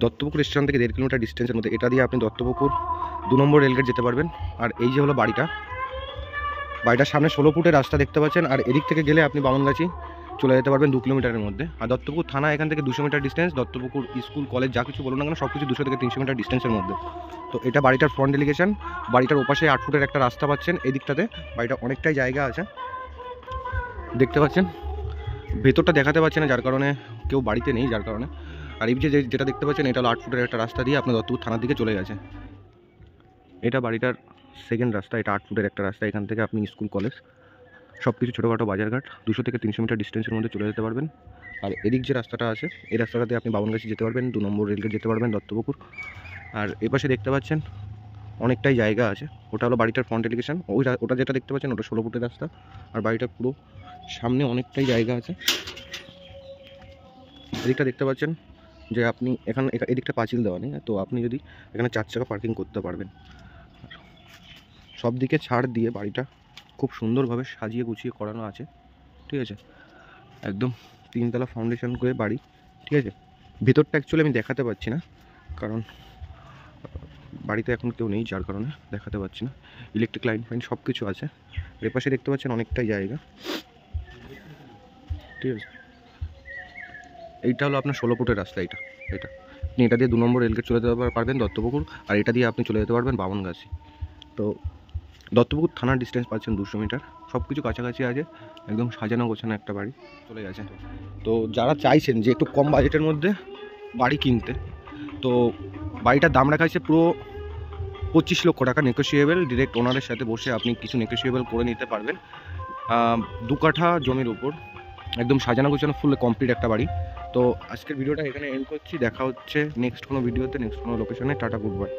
Duttapukur station থেকে 1.5 kilometre ডিস্টেন্সের মধ্যে। এটা দিয়ে আপনি দত্তপুকুর 2 নম্বর রেলগেট যেতে পারবেন। আর এই যে হলো বাড়িটার সামনে 16 ফুটের রাস্তা দেখতে পাচ্ছেন। আর এদিক থেকে গেলে আপনি বামনগাছি চলে যেতে পারবেন 2 কিলোমিটারের মধ্যে। আর দত্তপুকুর থানা এখান থেকে 200 metre distance. Duttapukur school college যা কিছু বলুন না কেন সব কিছু 200 থেকে 300 মিটার ডিস্টেন্সের মধ্যে। তো এটা বাড়িটার ফ্রন্ট এলিগেশন। বাড়িটার ওপাশে 8 ফুটের একটা রাস্তা পাচ্ছেন। এদিকটাতে বাড়িটা অনেকটাই জায়গা আছে দেখতে পাচ্ছেন। ভেতরটা দেখাতে পাচ্ছি না যার কারণে কেউ বাড়িতে নেই, যার কারণে। আর এই যে যেটা দেখতে পাচ্ছেন এটা হলো 8 ফুটের একটা রাস্তা দিয়ে আপনার দত্তপুর থানার দিকে চলে গেছে। এটা বাড়িটার সেকেন্ড রাস্তা। এটা 8 ফুটের একটা রাস্তা। এখান থেকে আপনি স্কুল কলেজ সব কিছু ছোটোখাটো বাজারঘাট 200 থেকে 300 মিটার ডিস্টেন্সের মধ্যে চলে যেতে পারবেন। আর এদিক যে রাস্তাটা আছে এই রাস্তাটাতে আপনি বামনগাছি যেতে পারবেন, 2 নম্বর রেলগেট যেতে পারবেন দত্তপুকুর। আর এপাশে দেখতে পাচ্ছেন অনেকটাই জায়গা আছে। ওটা হলো বাড়িটার ফ্রন্ট এলিগেশন। ওটা যেটা দেখতে পাচ্ছেন ওটা 16 ফুটের রাস্তা। আর বাড়িটার পুরো সামনে অনেকটাই জায়গা আছে। এদিকটা দেখতে পাচ্ছেন যে আপনি এদিকটা পাঁচিল দেওয়া নেই, তো আপনি যদি এখানে 4 চাকা পার্কিং করতে পারবেন। সব দিকে ছাড় দিয়ে বাড়িটা খুব সুন্দরভাবে সাজিয়ে গুছিয়ে করানো আছে, ঠিক আছে। একদম 3 তলা ফাউন্ডেশন করে বাড়ি, ঠিক আছে। ভেতরটা অ্যাকচুয়ালি আমি দেখাতে পাচ্ছি না, কারণ বাড়িতে এখন কেউ নেই, যার কারণে দেখাতে পাচ্ছি না। ইলেকট্রিক লাইন ফাইন সব কিছু আছে। এর পাশে দেখতে পাচ্ছেন অনেকটাই জায়গা, ঠিক আছে। এইটা হলো আপনার 16 ফুটের রাস্তা। এটা আপনি এটা দিয়ে 2 নম্বর রেলগেট চলে যেতে পারবেন দত্তপুকুর। আর এটা দিয়ে আপনি চলে যেতে পারবেন বামনগাছি। তো দত্তপুকুর থানার ডিস্টেন্স পাচ্ছেন 200 মিটার। সব কিছু কাছাকাছি আছে, একদম সাজানো গোছানো একটা বাড়ি চলে গেছে। তো যারা চাইছেন যে একটু কম বাজেটের মধ্যে বাড়ি কিনতে, তো বাড়িটার দাম রাখা হয়েছে পুরো 25 লক্ষ টাকা, নেগোশিয়েবল। ডিরেক্ট ওনারের সাথে বসে আপনি কিছু নেগোশিয়েবল করে নিতে পারবেন। 2 কাঠা জমির উপর একদম সাজানো গোছানো ফুল কমপ্লিট একটা বাড়ি। তো আজকের ভিডিওটা এখানে এন্ড করছি। দেখা হচ্ছে নেক্সট কোনো ভিডিওতে, নেক্সট কোনো লোকেশনে। Tata, good bye.